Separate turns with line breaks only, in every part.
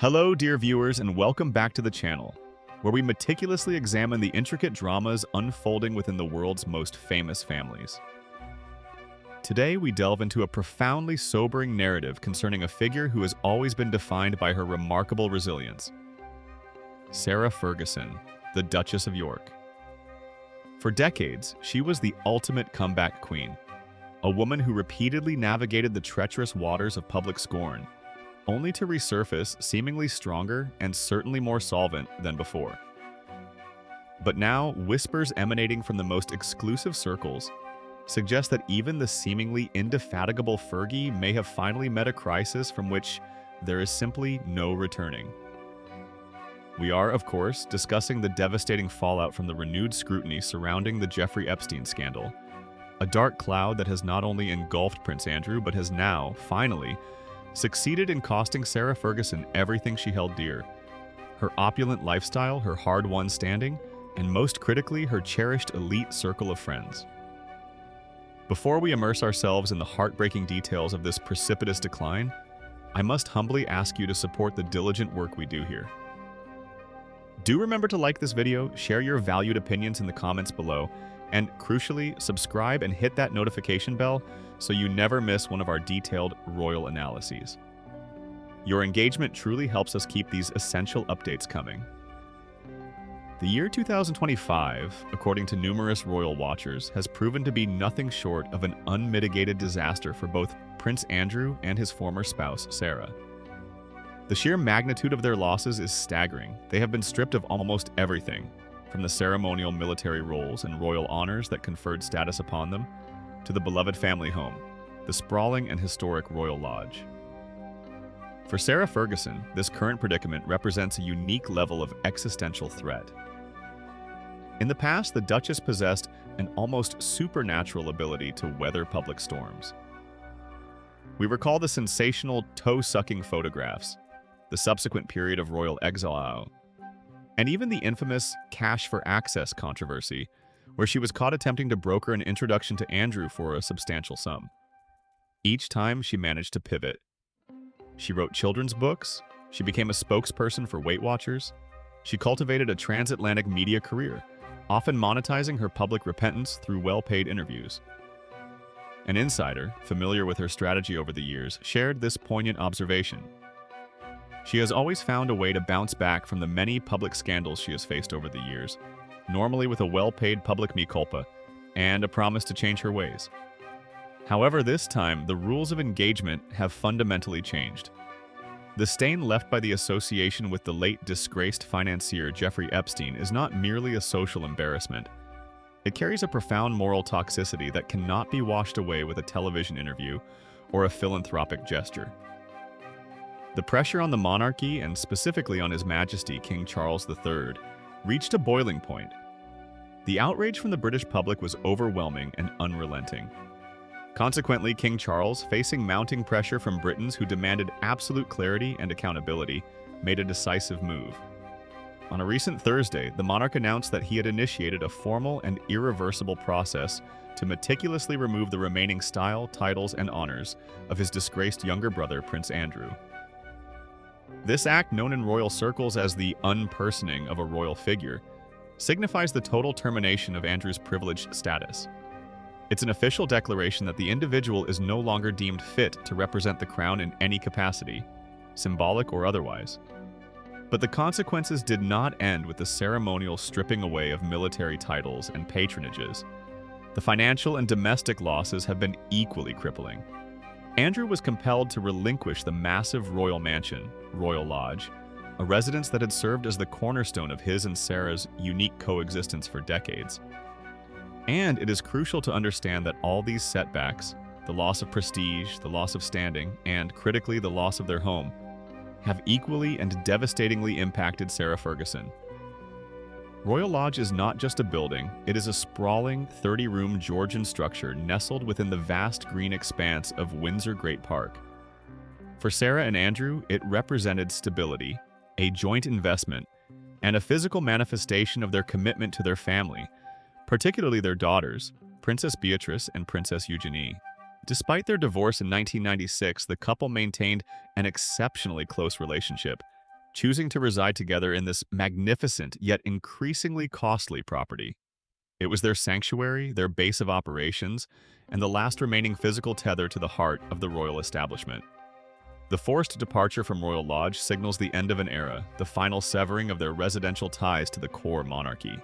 Hello, dear viewers, and welcome back to the channel, where we meticulously examine the intricate dramas unfolding within the world's most famous families. Today, we delve into a profoundly sobering narrative concerning a figure who has always been defined by her remarkable resilience. Sarah Ferguson, the Duchess of York. For decades, she was the ultimate comeback queen, a woman who repeatedly navigated the treacherous waters of public scorn, only to resurface seemingly stronger and certainly more solvent than before. But now, whispers emanating from the most exclusive circles suggest that even the seemingly indefatigable Fergie may have finally met a crisis from which there is simply no returning. We are, of course, discussing the devastating fallout from the renewed scrutiny surrounding the Jeffrey Epstein scandal, a dark cloud that has not only engulfed Prince Andrew but has now, finally, succeeded in costing Sarah Ferguson everything she held dear: her opulent lifestyle, her hard-won standing, and most critically, her cherished elite circle of friends. Before we immerse ourselves in the heartbreaking details of this precipitous decline, I must humbly ask you to support the diligent work we do here. Do remember to like this video, share your valued opinions in the comments below, and crucially, subscribe and hit that notification bell so you never miss one of our detailed royal analyses. Your engagement truly helps us keep these essential updates coming. The year 2025, according to numerous royal watchers, has proven to be nothing short of an unmitigated disaster for both Prince Andrew and his former spouse, Sarah. The sheer magnitude of their losses is staggering. They have been stripped of almost everything, from the ceremonial military roles and royal honors that conferred status upon them, to the beloved family home, the sprawling and historic Royal Lodge. For Sarah Ferguson, this current predicament represents a unique level of existential threat. In the past, the Duchess possessed an almost supernatural ability to weather public storms. We recall the sensational toe-sucking photographs, the subsequent period of royal exile, and even the infamous cash for access controversy, where she was caught attempting to broker an introduction to Andrew for a substantial sum. Each time, she managed to pivot. She wrote children's books, she became a spokesperson for Weight Watchers, she cultivated a transatlantic media career, often monetizing her public repentance through well-paid interviews. An insider, familiar with her strategy over the years, shared this poignant observation. She has always found a way to bounce back from the many public scandals she has faced over the years, normally with a well-paid public mea culpa and a promise to change her ways. However, this time, the rules of engagement have fundamentally changed. The stain left by the association with the late disgraced financier Jeffrey Epstein is not merely a social embarrassment. It carries a profound moral toxicity that cannot be washed away with a television interview or a philanthropic gesture. The pressure on the monarchy, and specifically on His Majesty King Charles III, reached a boiling point. The outrage from the British public was overwhelming and unrelenting. Consequently, King Charles, facing mounting pressure from Britons who demanded absolute clarity and accountability, made a decisive move. On a recent Thursday, the monarch announced that he had initiated a formal and irreversible process to meticulously remove the remaining style, titles, and honors of his disgraced younger brother, Prince Andrew. This act, known in royal circles as the unpersoning of a royal figure, signifies the total termination of Andrew's privileged status. It's an official declaration that the individual is no longer deemed fit to represent the crown in any capacity, symbolic or otherwise. But the consequences did not end with the ceremonial stripping away of military titles and patronages. The financial and domestic losses have been equally crippling. Andrew was compelled to relinquish the massive royal mansion, Royal Lodge, a residence that had served as the cornerstone of his and Sarah's unique coexistence for decades. And it is crucial to understand that all these setbacks, the loss of prestige, the loss of standing, and, critically, the loss of their home, have equally and devastatingly impacted Sarah Ferguson. Royal Lodge is not just a building, it is a sprawling 30-room Georgian structure nestled within the vast green expanse of Windsor Great Park. For Sarah and Andrew, it represented stability, a joint investment, and a physical manifestation of their commitment to their family, particularly their daughters, Princess Beatrice and Princess Eugenie. Despite their divorce in 1996, the couple maintained an exceptionally close relationship, choosing to reside together in this magnificent yet increasingly costly property. It was their sanctuary, their base of operations, and the last remaining physical tether to the heart of the royal establishment. The forced departure from Royal Lodge signals the end of an era, the final severing of their residential ties to the core monarchy.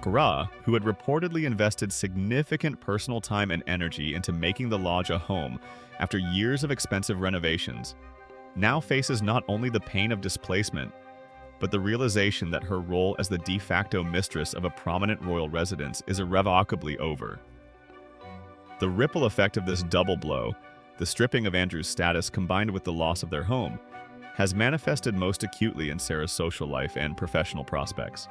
Gra, who had reportedly invested significant personal time and energy into making the lodge a home after years of expensive renovations, now faces not only the pain of displacement, but the realization that her role as the de facto mistress of a prominent royal residence is irrevocably over. The ripple effect of this double blow, the stripping of Andrew's status combined with the loss of their home, has manifested most acutely in Sarah's social life and professional prospects.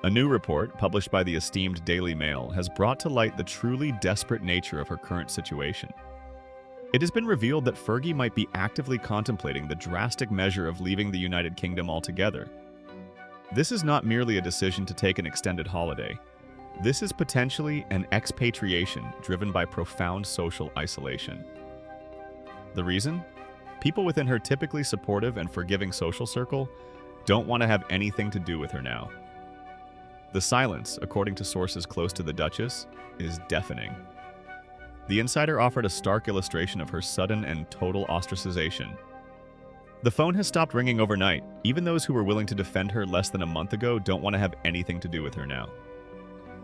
A new report, published by the esteemed Daily Mail, has brought to light the truly desperate nature of her current situation. It has been revealed that Fergie might be actively contemplating the drastic measure of leaving the United Kingdom altogether. This is not merely a decision to take an extended holiday. This is potentially an expatriation driven by profound social isolation. The reason? People within her typically supportive and forgiving social circle don't want to have anything to do with her now. The silence, according to sources close to the Duchess, is deafening. The insider offered a stark illustration of her sudden and total ostracization. The phone has stopped ringing overnight. Even those who were willing to defend her less than a month ago don't want to have anything to do with her now.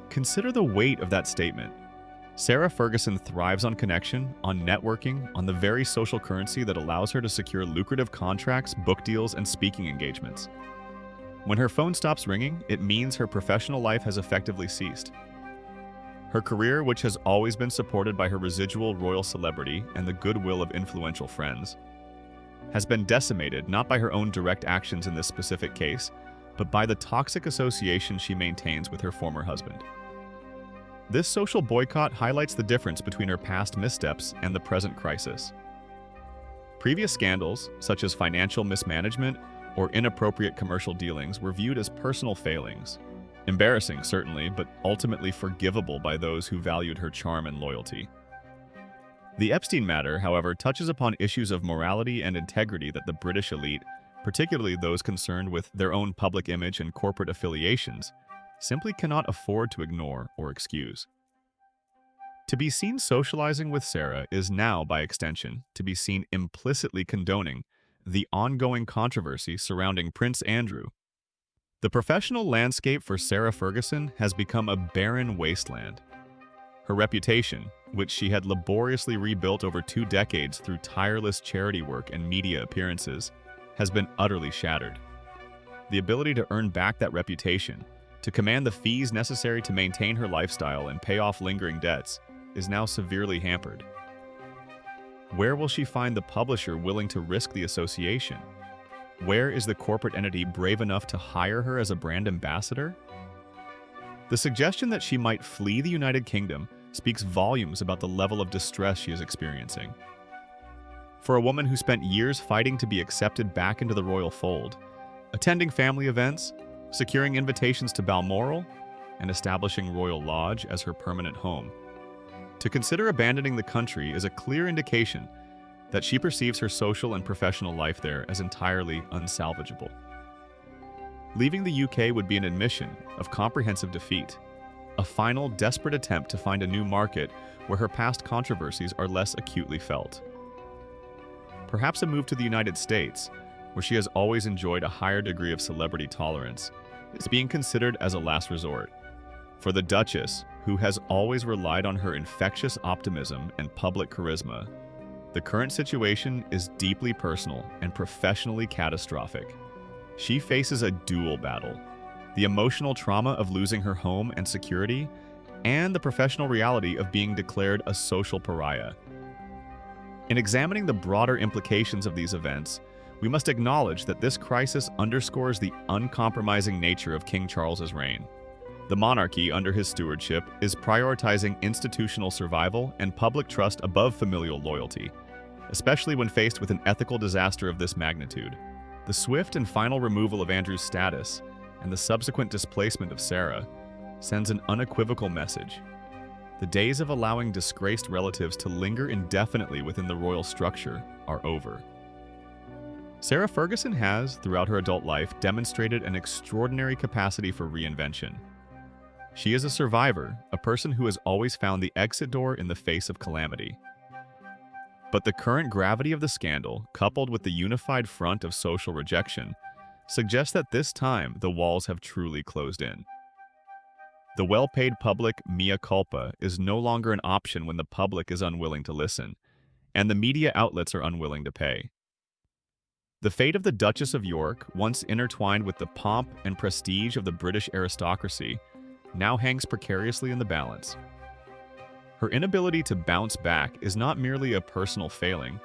Consider the weight of that statement. Sarah Ferguson thrives on connection, on networking, on the very social currency that allows her to secure lucrative contracts, book deals, and speaking engagements. When her phone stops ringing, it means her professional life has effectively ceased. Her career, which has always been supported by her residual royal celebrity and the goodwill of influential friends, has been decimated not by her own direct actions in this specific case, but by the toxic association she maintains with her former husband. This social boycott highlights the difference between her past missteps and the present crisis. Previous scandals, such as financial mismanagement or inappropriate commercial dealings, were viewed as personal failings. Embarrassing, certainly, but ultimately forgivable by those who valued her charm and loyalty. The Epstein matter, however, touches upon issues of morality and integrity that the British elite, particularly those concerned with their own public image and corporate affiliations, simply cannot afford to ignore or excuse. To be seen socializing with Sarah is now, by extension, to be seen implicitly condoning the ongoing controversy surrounding Prince Andrew. The professional landscape for Sarah Ferguson has become a barren wasteland. Her reputation, which she had laboriously rebuilt over 2 decades through tireless charity work and media appearances, has been utterly shattered. The ability to earn back that reputation, to command the fees necessary to maintain her lifestyle and pay off lingering debts, is now severely hampered. Where will she find the publisher willing to risk the association? Where is the corporate entity brave enough to hire her as a brand ambassador? The suggestion that she might flee the United Kingdom speaks volumes about the level of distress she is experiencing. For a woman who spent years fighting to be accepted back into the royal fold, attending family events, securing invitations to Balmoral, and establishing Royal Lodge as her permanent home, to consider abandoning the country is a clear indication that she perceives her social and professional life there as entirely unsalvageable. Leaving the UK would be an admission of comprehensive defeat, a final desperate attempt to find a new market where her past controversies are less acutely felt. Perhaps a move to the United States, where she has always enjoyed a higher degree of celebrity tolerance, is being considered as a last resort. For the Duchess, who has always relied on her infectious optimism and public charisma, the current situation is deeply personal and professionally catastrophic. She faces a dual battle: the emotional trauma of losing her home and security, and the professional reality of being declared a social pariah. In examining the broader implications of these events, we must acknowledge that this crisis underscores the uncompromising nature of King Charles's reign. The monarchy, under his stewardship, is prioritizing institutional survival and public trust above familial loyalty, especially when faced with an ethical disaster of this magnitude. The swift and final removal of Andrew's status and the subsequent displacement of Sarah sends an unequivocal message. The days of allowing disgraced relatives to linger indefinitely within the royal structure are over. Sarah Ferguson has, throughout her adult life, demonstrated an extraordinary capacity for reinvention. She is a survivor, a person who has always found the exit door in the face of calamity. But the current gravity of the scandal, coupled with the unified front of social rejection, suggests that this time the walls have truly closed in. The well-paid public mea culpa is no longer an option when the public is unwilling to listen, and the media outlets are unwilling to pay. The fate of the Duchess of York, once intertwined with the pomp and prestige of the British aristocracy, now hangs precariously in the balance. Her inability to bounce back is not merely a personal failing,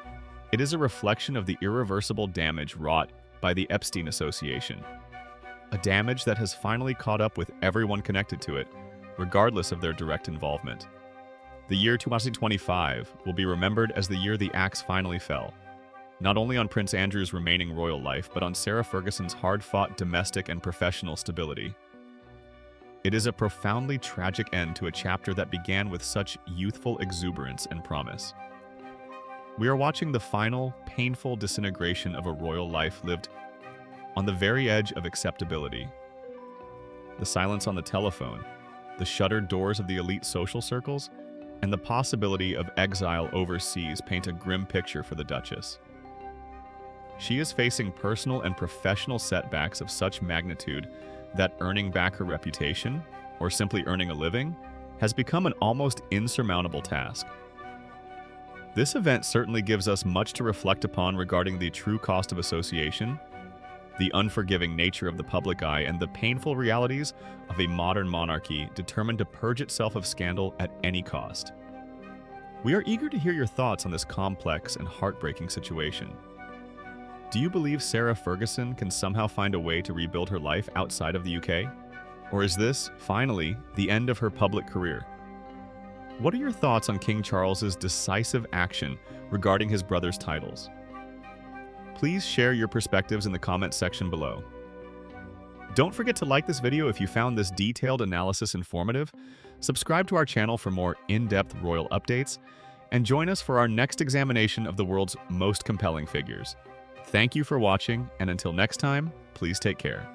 it is a reflection of the irreversible damage wrought by the Epstein Association, a damage that has finally caught up with everyone connected to it, regardless of their direct involvement. The year 2025 will be remembered as the year the axe finally fell, not only on Prince Andrew's remaining royal life, but on Sarah Ferguson's hard-fought domestic and professional stability. It is a profoundly tragic end to a chapter that began with such youthful exuberance and promise. We are watching the final, painful disintegration of a royal life lived on the very edge of acceptability. The silence on the telephone, the shuttered doors of the elite social circles, and the possibility of exile overseas paint a grim picture for the Duchess. She is facing personal and professional setbacks of such magnitude that earning back her reputation, or simply earning a living, has become an almost insurmountable task. This event certainly gives us much to reflect upon regarding the true cost of association, the unforgiving nature of the public eye, and the painful realities of a modern monarchy determined to purge itself of scandal at any cost. We are eager to hear your thoughts on this complex and heartbreaking situation. Do you believe Sarah Ferguson can somehow find a way to rebuild her life outside of the UK? Or is this, finally, the end of her public career? What are your thoughts on King Charles's decisive action regarding his brother's titles? Please share your perspectives in the comments section below. Don't forget to like this video if you found this detailed analysis informative, subscribe to our channel for more in-depth royal updates, and join us for our next examination of the world's most compelling figures. Thank you for watching, and until next time, please take care.